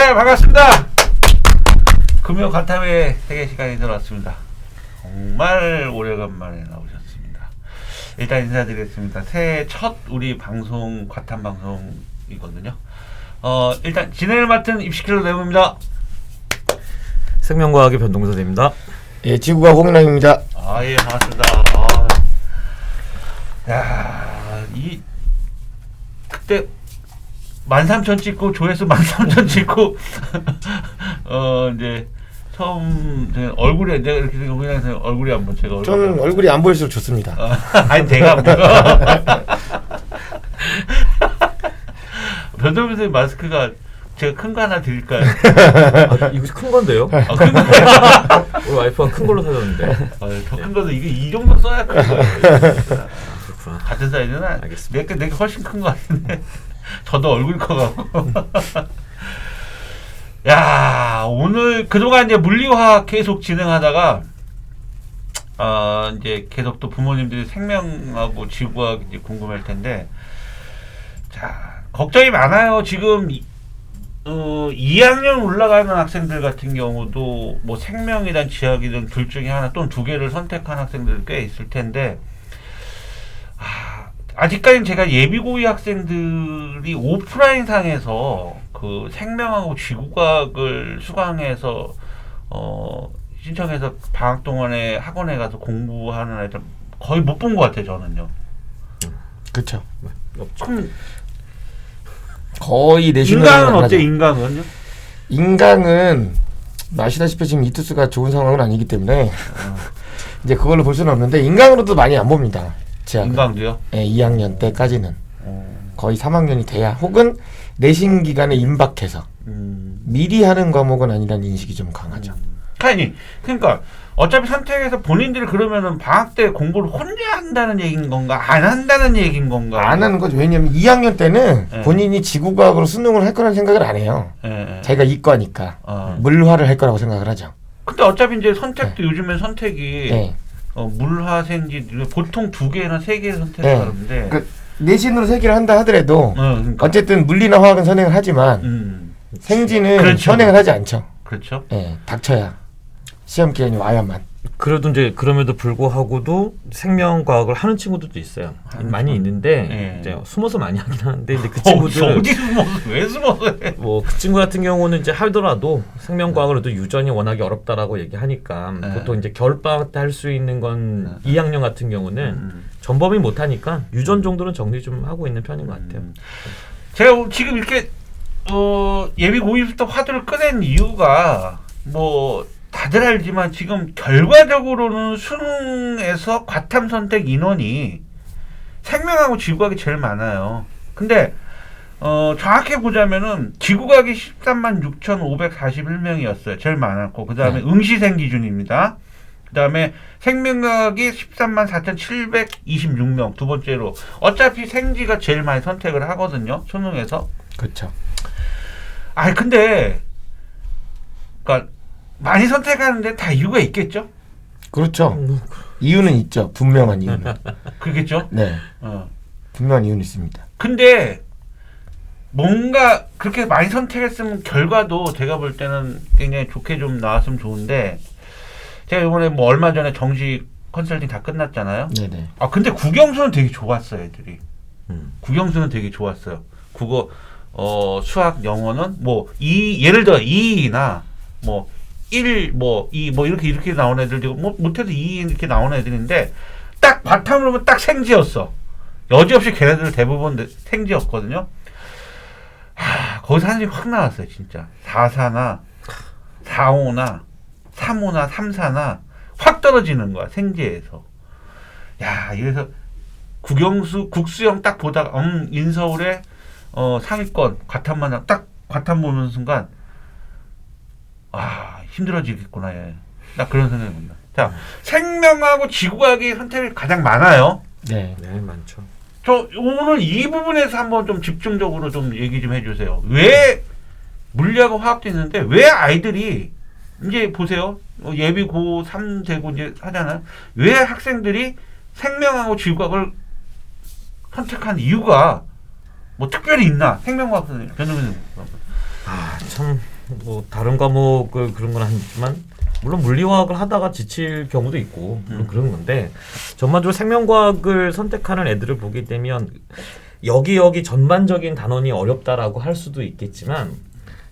네, 반갑습니다. 금요 과탐의 세계 시간이 들어왔습니다. 정말 오래간만에 나오셨습니다. 일단 인사드리겠습니다. 새해 첫 우리 방송 과탐 방송이거든요. 일단 진행을 맡은 입시킬러 내부입니다. 생명과학의 변동선생입니다. 예, 지구과학 홍인랑입니다. 예, 반갑습니다. 그때 13,000 찍고 조회수 13,000 찍고 이제 처음 얼굴에 내가 이렇게 홍인랑에서 얼굴이 안 보여. 제가 저는 얼굴이 안 보일수록 좋습니다. 아니 내가 안 보여. 변동민 선생님 마스크가 제가 큰 거 하나 드릴까요? 이거 큰 건데요? 큰 거. 우리 와이프가 큰 걸로 사줬는데. 더 큰 거도 이게 이 정도 써야 큰 거예요. 그렇구나. 같은 사이즈는 알겠습니다. 내게 훨씬 큰 거 같은데 저도 얼굴 커갖고. 야, 오늘 그동안 이제 물리화학 계속 진행하다가 이제 계속 또 부모님들이 생명하고 지구과학 이제 궁금할 텐데, 자, 걱정이 많아요. 지금 2학년 올라가는 학생들 같은 경우도 뭐 생명이든 지학이든 둘 중에 하나 또는 두 개를 선택한 학생들 꽤 있을 텐데, 아직까지는 제가 예비고위 학생들이 오프라인 상에서 그 생명하고 지구과학을 수강해서 신청해서 방학 동안에 학원에 가서 공부하는 아이들 거의 못 본 것 같아요, 저는요. 그렇죠. 그럼 거의 내신으로 인강은 어때? 인강은요? 인강은 아시다시피 지금 이투스가 좋은 상황은 아니기 때문에 이제 그걸로 볼 수는 없는데 인강으로도 많이 안 봅니다. 제학은. 인강도요? 네, 2학년 때까지는 거의 3학년이 돼야 혹은 내신 기간에 임박해서 미리 하는 과목은 아니라는 인식이 좀 강하죠. 아니, 그러니까 어차피 선택해서 본인들이 그러면은 방학 때 공부를 혼자 한다는 얘기인 건가, 안 한다는 얘기인 건가? 안 하는 거죠. 왜냐면 2학년 때는 네. 본인이 지구과학으로 수능을 할 거라는 생각을 안 해요. 예. 자기가 이과니까 어. 물화를 할 거라고 생각을 하죠. 근데 어차피 이제 선택도 요즘엔 선택이 네. 물화생지 보통 2개나 3개 선택을 네. 하는데. 그 내신으로 3개를 한다 하더라도 그러니까. 어쨌든 물리나 화학은 선행을 하지만 생지는 그렇죠. 선행을 하지 않죠. 그렇죠. 네, 닥쳐야 시험 기간이 와야만. 그래도 이제 그럼에도 불구하고도 생명과학을 하는 친구들도 있어요. 많이 있는데 네. 이제 숨어서 많이 하긴 하는데 근데 그 친구들 어디 숨어서 왜 숨어서 해? 뭐 그 친구 같은 경우는 이제 하더라도 생명과학을 또 유전이 워낙에 어렵다라고 얘기하니까 네. 보통 이제 겨울방학 때 할 수 있는 건 2학년 같은 경우는 전범이 못 하니까 유전 정도는 정리 좀 하고 있는 편인 것 같아요. 제가 지금 이렇게 예비 고입부터 화두를 꺼낸 이유가 뭐 다들 알지만 지금 결과적으로는 수능에서 과탐 선택 인원이 생명하고 지구과학이 제일 많아요. 근데 정확히 보자면은 지구과학이 13만 6,541명이었어요. 제일 많았고 그 다음에 응시생 기준입니다. 그 다음에 생명과학이 13만 4,726명 두 번째로. 어차피 생지가 제일 많이 선택을 하거든요, 수능에서. 그렇죠. 근데 그러니까 많이 선택하는데 다 이유가 있겠죠? 그렇죠. 이유는 있죠. 분명한 이유는. 그겠죠? 네. 분명한 이유는 있습니다. 근데 뭔가 그렇게 많이 선택했으면 결과도 제가 볼 때는 굉장히 좋게 좀 나왔으면 좋은데, 제가 이번에 뭐 얼마 전에 정시 컨설팅 다 끝났잖아요. 네네. 근데 국영수는 되게 좋았어요, 애들이. 국영수는 되게 좋았어요. 국어, 수학, 영어는 뭐 예를 들어 2나 뭐 1, 뭐 2, 뭐 이렇게 나온 애들, 뭐 못해도 2 이렇게 나온 애들인데 딱 바탕으로 보면 딱 생지였어. 여지없이 걔네들 대부분 생지였거든요. 거기서 하늘이 확 나왔어요, 진짜. 4사나 4호나 3호나 3사나 확 떨어지는 거야, 생지에서. 야, 이래서 국수형 딱 보다가 인서울에 상위권 과탐만 딱 과탐 보는 순간 힘들어지겠구나. 예. 딱 그런 생각이 듭니다. 자, 생명하고 지구과학이 선택이 가장 많아요. 네. 네, 많죠. 저 오늘 이 부분에서 한번 좀 집중적으로 좀 얘기 좀 해주세요. 왜 물리하고 화학도 있는데 왜 아이들이 이제 보세요. 예비 고3 되고 이제 하잖아요. 왜 학생들이 생명하고 지구과학을 선택한 이유가 뭐 특별히 있나? 생명과학 선생님, 변호사님. 참 뭐 다른 과목을 그런 건 아니지만 물론 물리화학을 하다가 지칠 경우도 있고 물론 그런 건데 전반적으로 생명과학을 선택하는 애들을 보게 되면 여기 전반적인 단원이 어렵다라고 할 수도 있겠지만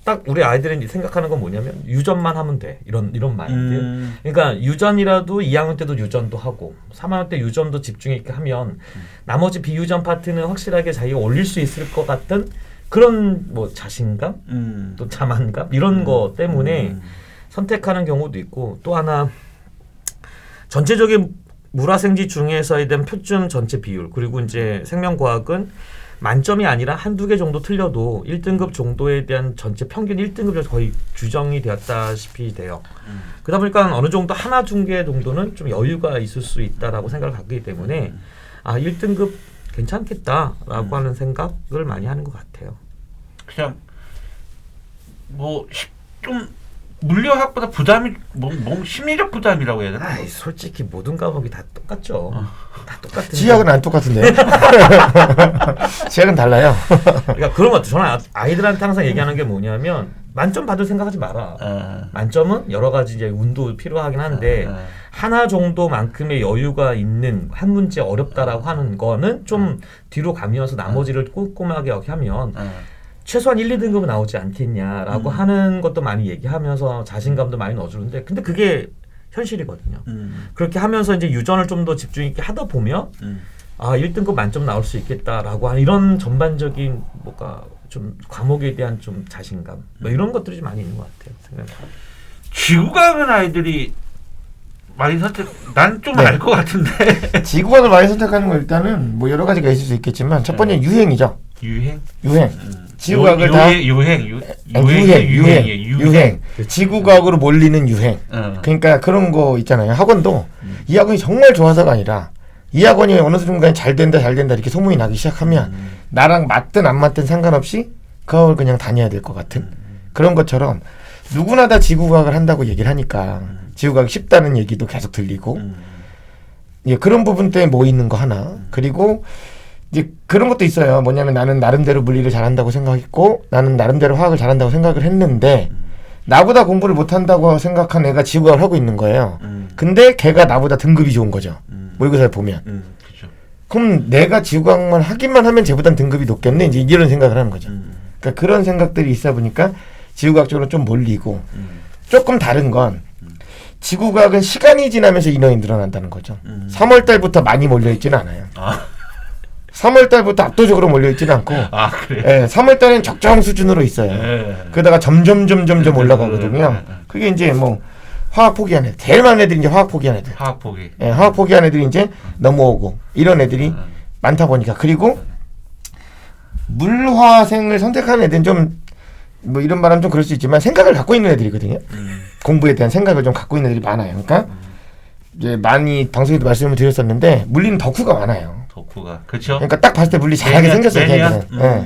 딱 우리 아이들이 생각하는 건 뭐냐면 유전만 하면 돼 이런 마인드. 그러니까 유전이라도 2학년 때도 유전도 하고 3학년 때 유전도 집중 있게 하면 나머지 비유전 파트는 확실하게 자기가 올릴 수 있을 것 같은 그런 뭐 자신감 또 자만감 이런 거 때문에 선택하는 경우도 있고 또 하나 전체적인 물화생지 중에서에 대한 표준 전체 비율 그리고 이제 생명과학은 만점이 아니라 한두 개 정도 틀려도 1등급 정도에 대한 전체 평균 1등급에서 거의 규정이 되었다시피 돼요. 그러다 보니까 어느 정도 하나 두 개 정도는 좀 여유가 있을 수 있다라고 생각을 갖기 때문에 아 1등급 괜찮겠다라고 하는 생각을 많이 하는 것 같아요. 그냥 뭐 좀 물리학보다 부담이 뭐 심리적 부담이라고 해야 되나? 아이, 솔직히 모든 과목이 다 똑같죠. 다 똑같은. 지학은 안 똑같은데. 지학은 달라요. 그러니까 그런 것 같아요. 저는 아이들한테 항상 얘기하는 게 뭐냐면 만점 받을 생각하지 마라. 만점은 여러 가지 이제 운도 필요하긴 한데 하나 정도만큼의 여유가 있는 한 문제 어렵다라고 하는 거는 좀 뒤로 가면서 나머지를 꼼꼼하게 하면 최소한 1, 2등급은 나오지 않겠냐라고 하는 것도 많이 얘기하면서 자신감도 많이 넣어주는데 근데 그게 현실이거든요. 그렇게 하면서 이제 유전을 좀 더 집중 있게 하다 보면 아 1등급 만점 나올 수 있겠다라고 하는 이런 전반적인 뭐가 좀 과목에 대한 좀 자신감 뭐 이런 것들이 좀 많이 있는 것 같아요. 생각해보면. 지구과학은 아이들이 많이 난 좀 알 것 같은데. 지구과학을 많이 선택하는 거 일단은 뭐 여러 가지가 있을 수 있겠지만 첫 번째 유행이죠. 유행. 지구과학을 다 유행. 지구과학으로 몰리는 유행. 그러니까 그런 거 있잖아요. 학원도 이 학원이 정말 좋아서가 아니라 이 학원이 어느 순간 잘 된다 이렇게 소문이 나기 시작하면 나랑 맞든 안 맞든 상관없이 그 학원을 그냥 다녀야 될 것 같은 그런 것처럼 누구나 다 지구과학을 한다고 얘기를 하니까 지구과학이 쉽다는 얘기도 계속 들리고 예, 그런 부분 때문에 모이는 거 하나. 그리고 이제 그런 것도 있어요. 뭐냐면 나는 나름대로 물리를 잘한다고 생각했고 나는 나름대로 화학을 잘한다고 생각을 했는데 나보다 공부를 못한다고 생각한 애가 지구과학을 하고 있는 거예요. 근데 걔가 나보다 등급이 좋은 거죠. 모의고사를 보면. 그렇죠. 그럼 내가 지구과학만 하기만 하면 쟤보단 등급이 높겠네. 이제 이런 생각을 하는 거죠. 그러니까 그런 생각들이 있어 보니까 지구과학 쪽으로 좀 몰리고 조금 다른 건 지구과학은 시간이 지나면서 인원이 늘어난다는 거죠. 3월 달부터 많이 몰려있지는 않아요. 3월 달부터 압도적으로 몰려있지는 않고 그래. 예, 3월 달에는 적정 수준으로 있어요. 그러다가 점점 올라가거든요. 그게 이제 뭐 화학 포기한 애들, 제일 많은 애들이 이제 화학 포기한 애들. 화학 포기. 예, 화학 포기한 애들이 이제 넘어오고 이런 애들이 많다 보니까 그리고 물화생을 선택하는 애들은 좀 뭐 이런 말하면 좀 그럴 수 있지만 생각을 갖고 있는 애들이거든요. 공부에 대한 생각을 좀 갖고 있는 애들이 많아요. 그러니까 이제 많이 방송에도 말씀을 드렸었는데 물리는 덕후가 많아요. 덕후가 그렇죠. 그러니까 딱 봤을 때 물리 잘하게 생겼어요. 걔들은. 예.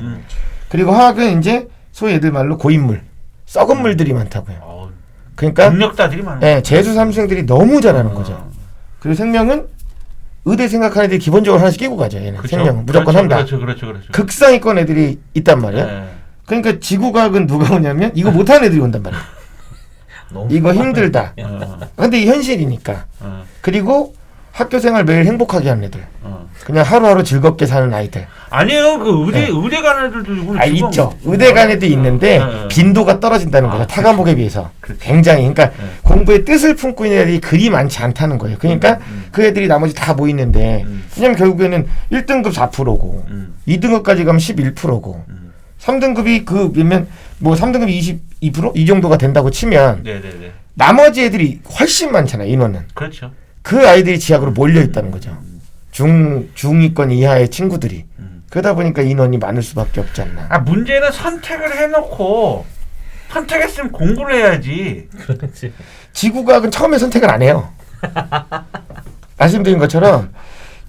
그리고 화학은 이제 소위 애들 말로 고인물, 썩은 물들이 많다고요. 그러니까 능력자들이 많아요. 예, 재수 삼수생들이 너무 잘하는 거죠. 그리고 생명은 의대 생각하는 애들이 기본적으로 하나씩 끼고 가죠. 얘는 그렇죠. 생명 무조건 한다. 그렇죠. 극상위권 애들이 있단 말이야. 그러니까 지구과학은 누가 오냐면 이거 못하는 애들이 온단 말이야. 이거 힘들다. 근데 이 현실이니까. 그리고 학교생활 매일 행복하게 하는 애들. 그냥 하루하루 즐겁게 사는 아이들. 아니에요. 그 의대 가는 애들도 있죠. 의대 가는 애도 있는데 빈도가 떨어진다는 거죠. 타 과목에 비해서. 굉장히. 그러니까 공부에 뜻을 품고 있는 애들이 그리 많지 않다는 거예요. 그러니까 그 애들이 나머지 다 모이는데 왜냐면 결국에는 1등급 4%고 2등급까지 가면 11%고 3등급이 그면 뭐 3등급이 22% 이 정도가 된다고 치면 나머지 애들이 훨씬 많잖아요. 인원은. 그렇죠. 그 아이들이 지학으로 몰려 있다는 거죠. 중위권 이하의 친구들이. 그러다 보니까 인원이 많을 수밖에 없지 않나. 문제는 선택을 해놓고 선택했으면 공부를 해야지. 그렇지. 지구과학은 처음에 선택을 안 해요. 말씀드린 것처럼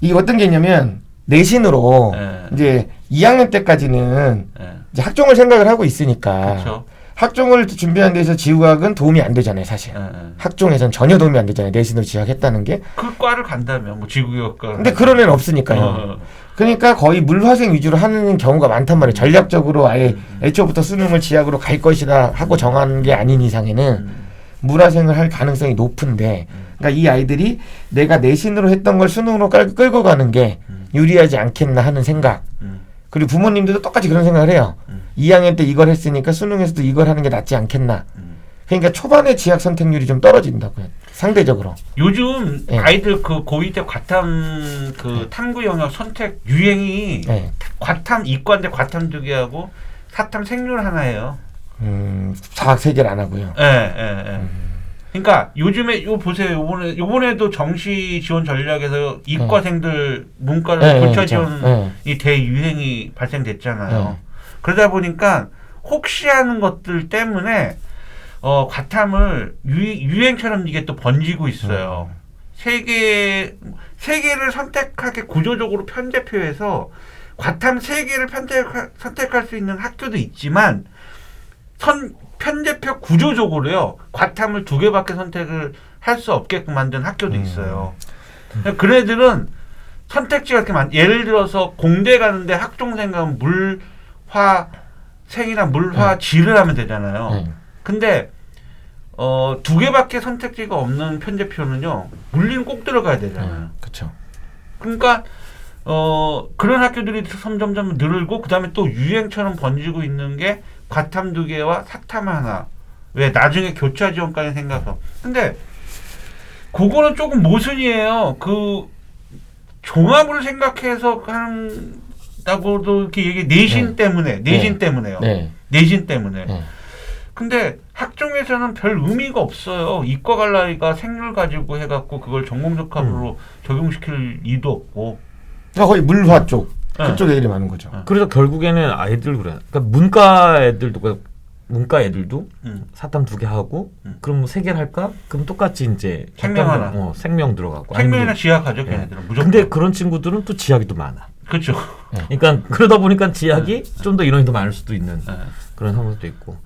이게 어떤 게 있냐면 내신으로 이제 2학년 때까지는 이제 학종을 생각을 하고 있으니까 그쵸. 학종을 준비하는 데서 지구과학은 도움이 안 되잖아요, 사실. 학종에선 전혀 도움이 안 되잖아요. 내신으로 지학했다는 게. 그 과를 간다면 뭐 지구과학과. 근데 그런 애는 없으니까요. 그러니까 거의 물화생 위주로 하는 경우가 많단 말이에요. 전략적으로 아예 애초부터 수능을 지학으로 갈 것이다 하고 정한 게 아닌 이상에는 물화생을 할 가능성이 높은데, 그러니까 이 아이들이 내가 내신으로 했던 걸 수능으로 끌고 가는 게 유리하지 않겠나 하는 생각. 그리고 부모님들도 똑같이 그런 생각을 해요. 2학년 때 이걸 했으니까 수능에서도 이걸 하는 게 낫지 않겠나. 그러니까 초반에 지학 선택률이 좀 떨어진다고요. 상대적으로. 요즘 네. 아이들 그 고2 때 과탐 그 탐구 영역 선택 유행이 과탐 이과인데 과탐 2개 하고 사탐 생률 하나예요. 과학 3개를 안 하고요. 그러니까 요즘에 요 보세요. 요번에도 정시 지원 전략에서 이과생들 문과를 교차 지원이 대유행이 발생됐잖아요. 그러다 보니까 혹시 하는 것들 때문에 과탐을 유행처럼 이게 또 번지고 있어요. 세 개를 선택하게 구조적으로 편제표해서 과탐 3개를 선택할 수 있는 학교도 있지만 편제표 구조적으로요. 과탐을 2개밖에 선택을 할 수 없게끔 만든 학교도 있어요. 그런 애들은 선택지가 이렇게 예를 들어서 공대 가는데 학종생은 물화생이나 물화지를 하면 되잖아요. 근데 2개밖에 선택지가 없는 편제표는요. 물리는 꼭 들어가야 되잖아요. 그렇죠. 그러니까 그런 학교들이 점점 늘고 그다음에 또 유행처럼 번지고 있는 게 과탐 2개와 사탐 하나. 왜 나중에 교차 지원까지 생각해서. 근데 그거는 조금 모순이에요. 그 종합을 생각해서 한다고도 이렇게 얘기 내신 때문에요. 내신 때문에. 근데 학종에서는 별 의미가 없어요. 이과 갈라리가 생률 가지고 해갖고 그걸 전공적합으로 적용시킬 이유도 없고. 거의 물화 쪽 그쪽 애들이 많은 거죠. 그래서 결국에는 아이들 그래. 그러니까 문과 애들도 사탐 2개 하고 그럼 뭐 3개를 할까? 그럼 똑같이 이제 생명 하나. 생명 들어가고. 생명이나 지학하죠, 걔네들은 무조건. 근데 그런 친구들은 또 지학이 또 많아. 그렇죠. 그러니까 그러다 보니까 지학이 좀 더 인원이 더 많을 수도 있는 그런 상황도 있고.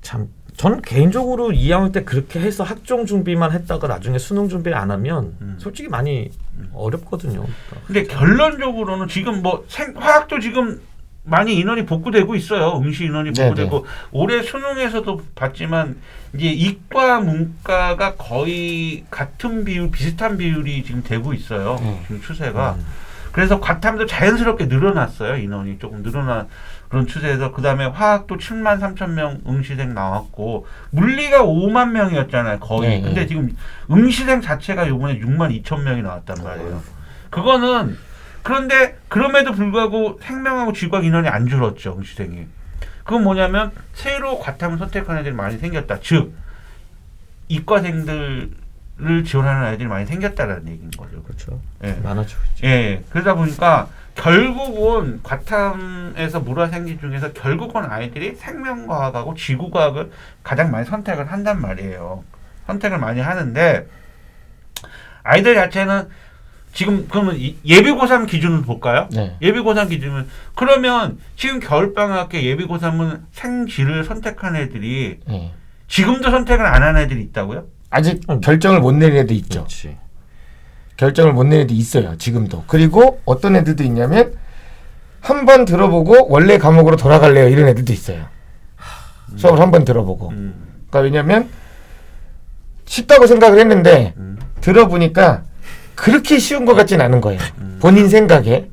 참 저는 개인적으로 2학년 때 그렇게 해서 학종 준비만 했다가 나중에 수능 준비를 안 하면 솔직히 많이 어렵거든요. 근데 결론적으로는 지금 뭐 화학도 지금 많이 인원이 복구되고 있어요. 응시 인원이 복구되고 올해 수능에서도 봤지만 이제 이과 문과가 거의 같은 비율 비슷한 비율이 지금 되고 있어요. 지금 추세가. 그래서 과탐도 자연스럽게 늘어났어요. 인원이 조금 늘어난 그런 추세에서 그다음에 화학도 7만 3천 명 응시생 나왔고 물리가 5만 명이었잖아요. 거의. 근데 지금 응시생 자체가 이번에 6만 2천 명이 나왔단 말이에요. 그거는 그런데 그럼에도 불구하고 생명하고 지구학 인원이 안 줄었죠. 응시생이. 그건 뭐냐면 새로 과탐을 선택하는 애들이 많이 생겼다. 즉 이과생들을 지원하는 아이들이 많이 생겼다라는 얘기인 거죠. 그렇죠. 예. 많아지고 있죠. 예. 그러다 보니까 결국은 과탐에서 물화생지 중에서 결국은 아이들이 생명과학하고 지구과학을 가장 많이 선택을 한단 말이에요. 선택을 많이 하는데 아이들 자체는 지금 그러면 예비고3 기준으로 볼까요? 예비고3 기준은 그러면 지금 겨울방학 때 예비고3은 생지를 선택한 애들이 지금도 선택을 안 한 애들이 있다고요? 아직 결정을 못 내린 애도 있죠. 그렇지. 결정을 못 내는 애도 있어요. 지금도. 그리고 어떤 애들도 있냐면 한 번 들어보고 원래 과목으로 돌아갈래요. 이런 애들도 있어요. 수업을 한 번 들어보고. 그러니까 왜냐면 쉽다고 생각을 했는데 들어보니까 그렇게 쉬운 것 같진 않은 거예요. 본인 생각에.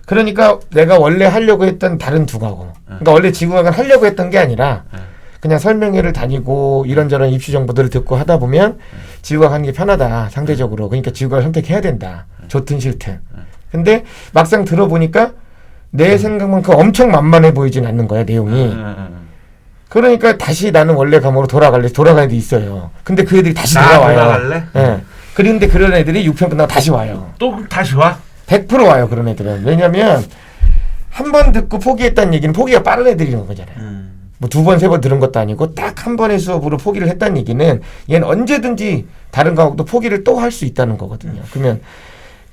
그러니까 내가 원래 하려고 했던 다른 두 과목. 그러니까 원래 지구과학을 하려고 했던 게 아니라 그냥 설명회를 다니고 이런저런 입시 정보들을 듣고 하다 보면 지구과학 하는 게 편하다. 상대적으로. 그러니까 지구과학을 선택해야 된다. 좋든 싫든. 근데 막상 들어보니까 내 생각만큼 엄청 만만해 보이진 않는 거야. 내용이. 그러니까 다시 나는 원래 과목으로 돌아가는 애도 있어요. 근데 그 애들이 다시 돌아와요. 돌아갈래? 예. 그런데 그런 애들이 6편 끝나고 다시 와요. 또 다시 와? 100% 와요. 그런 애들은. 왜냐면 한 번 듣고 포기했다는 얘기는 포기가 빠른 애들이라는 거잖아요. 뭐 2번, 3번 들은 것도 아니고 딱 한 번의 수업으로 포기를 했다는 얘기는 얘는 언제든지 다른 과목도 포기를 또 할 수 있다는 거거든요. 그러면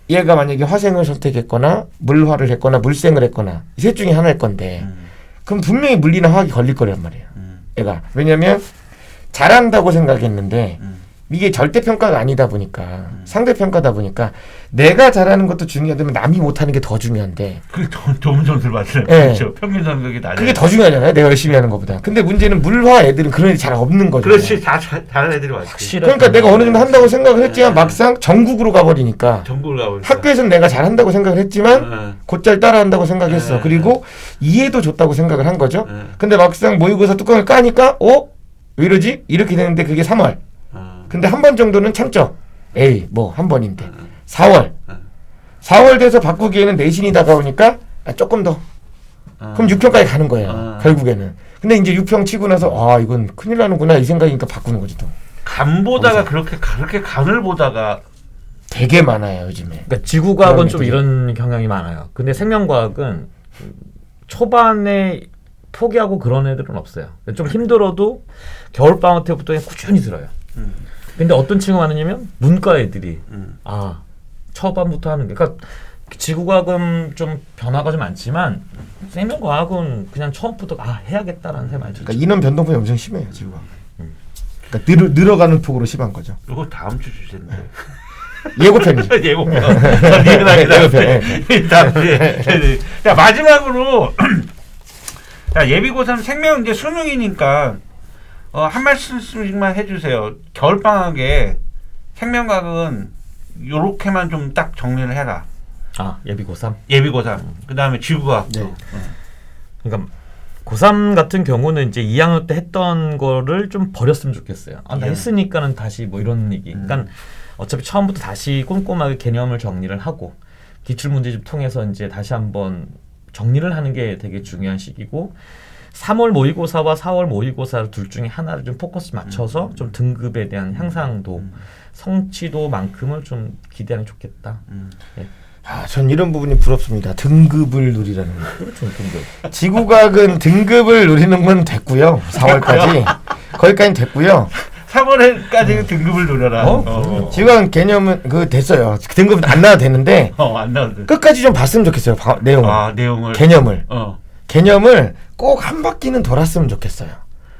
얘가 만약에 화생을 선택했거나 물화를 했거나 물생을 했거나 이 셋 중에 하나일 건데 그럼 분명히 물리나 화학이 걸릴 거란 말이에요. 애가. 왜냐면 잘한다고 생각했는데 이게 절대평가가 아니다 보니까 상대평가다 보니까 내가 잘하는 것도 중요하다면 남이 못하는 게 더 중요한데 그 좋은 점수를 받으면 네. 그렇죠. 평균 성적이 낮아요. 그게 더 중요하잖아요. 내가 열심히 하는 것보다. 근데 문제는 물화 애들은 그런 애들이 잘 없는 거죠. 그렇지. 다른 애들이 왔지. 확실한 그러니까 내가 어느 정도 한다고 생각을 했지만 막상 전국으로 가버리니까 전국을 가보니까. 학교에서는 내가 잘한다고 생각을 했지만 곧잘 따라한다고 생각했어. 그리고 이해도 줬다고 생각을 한 거죠. 근데 막상 모의고사 뚜껑을 까니까 왜 이러지? 이렇게 되는데 그게 3월. 근데 한 번 정도는 참죠. 에이 뭐 한 번인데 4월 돼서 바꾸기에는 내신이 다가오니까 조금 더 그럼 6평까지 가는 거예요. 결국에는. 근데 이제 6평 치고 나서 이건 큰일 나는구나 이 생각이니까 바꾸는 거지 또. 간 보다가 그렇게 간을 보다가 되게 많아요 요즘에. 그러니까 지구과학은 좀 애들이. 이런 경향이 많아요. 근데 생명과학은 초반에 포기하고 그런 애들은 없어요. 좀 힘들어도 겨울방학 때부터 그냥 꾸준히 들어요. 근데 어떤 친구가 많으냐면 문과 애들이 초반부터 하는 게 그러니까 지구과학은 좀 변화가 좀 많지만 생명과학은 그냥 처음부터 해야겠다라는 생각이 많이 들죠. 그러니까 인원 변동폭이 엄청 심해요 지금. 그러니까 늘어가는 폭으로 심한 거죠. 이거 다음 주 주제인데. 예고편이죠. 예고편. 예고편. 다음 주에. 자 마지막으로 자 예비고3 생명 이제 수능이니까 한 말씀씩만 해주세요. 겨울방학에 생명과학은 요렇게만 좀 딱 정리를 해라. 예비 고3. 예비고3. 그 다음에 지구과학도. 네. 그러니까 고3 같은 경우는 이제 2학년 때 했던 거를 좀 버렸으면 좋겠어요. 나 했으니까는 다시 뭐 이런 얘기. 그러니까 어차피 처음부터 다시 꼼꼼하게 개념을 정리를 하고 기출문제집 통해서 이제 다시 한번 정리를 하는 게 되게 중요한 시기고 3월 모의고사와 4월 모의고사 둘 중에 하나를 좀 포커스 맞춰서 좀 등급에 대한 향상도 성취도만큼을 좀 기대하면 좋겠다. 네. 전 이런 부분이 부럽습니다. 등급을 누리라는 거. 그렇죠, 등급. 지구과학은 등급을 누리는 건 됐고요. 4월까지 거기까지는 됐고요. 3월까지 등급을 노려라. 지구과학 개념은 됐어요. 등급 안 나와도 되는데 안 나와도 끝까지 좀 봤으면 좋겠어요. 내용을. 내용을. 개념을 꼭 한 바퀴는 돌았으면 좋겠어요.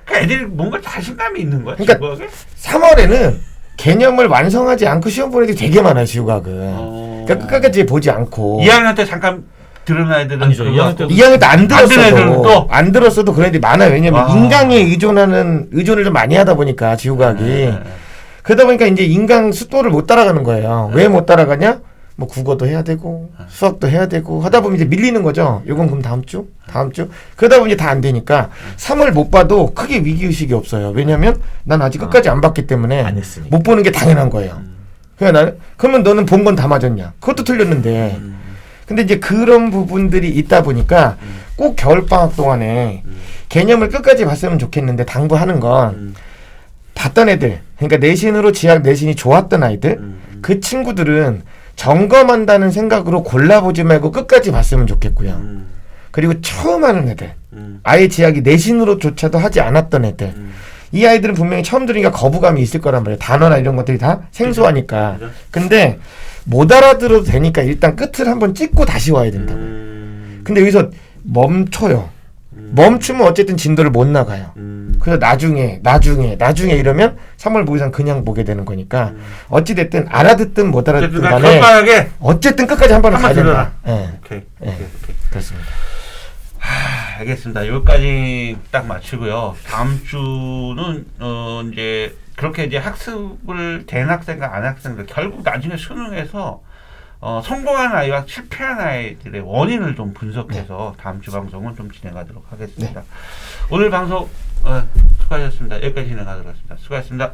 그러니까 애들이 뭔가 자신감이 있는 거야. 그러니까 지구과학에? 3월에는 개념을 완성하지 않고 시험 보는 애들이 되게 많아요. 지구과학은. 그러니까 끝까지 보지 않고 2학년 때 잠깐 들은 애들은 아니죠. 2학년 때도 2학년 때 안 애들은 또? 안 들었어도 그런 애들이 많아요. 왜냐면 인강에 의존을 좀 많이 하다 보니까 지구과학이 그러다 보니까 이제 인강 속도를 못 따라가는 거예요. 왜 못 따라가냐? 뭐 국어도 해야 되고 수학도 해야 되고 하다 보면 이제 밀리는 거죠. 요건 그럼 다음 주 그러다 보니 다 안 되니까 3월 못 봐도 크게 위기의식이 없어요. 왜냐면 난 아직 끝까지 안 봤기 때문에 안 했으니까. 못 보는 게 당연한 거예요. 그러면 너는 본 건 다 맞았냐? 그것도 틀렸는데. 근데 이제 그런 부분들이 있다 보니까 꼭 겨울방학 동안에 개념을 끝까지 봤으면 좋겠는데 당부하는 건 봤던 애들, 그러니까 내신으로 지학 내신이 좋았던 아이들, 그 친구들은 점검한다는 생각으로 골라보지 말고 끝까지 봤으면 좋겠고요. 그리고 처음 하는 애들, 아예 지학이 내신으로조차도 하지 않았던 애들, 이 아이들은 분명히 처음 들으니까 거부감이 있을 거란 말이에요. 단어나 이런 것들이 다 생소하니까. 근데 못 알아들어도 되니까 일단 끝을 한번 찍고 다시 와야 된다고. 근데 여기서 멈춰요. 멈추면 어쨌든 진도를 못 나가요. 그래서 나중에 이러면 3월 모의고사 그냥 보게 되는 거니까 어찌됐든 알아듣든 못 알아듣든 간에 어쨌든 끝까지 한 번은 가야 된다. 오케이. 그렇습니다. 알겠습니다. 여기까지 딱 마치고요. 다음 주는 이제 그렇게 이제 학습을 된 학생과 안 학생들 결국 나중에 수능에서 성공한 아이와 실패한 아이들의 원인을 좀 분석해서 다음 주 방송은 좀 진행하도록 하겠습니다. 오늘 방송 수고하셨습니다. 여기까지 진행하도록 하겠습니다. 수고하셨습니다.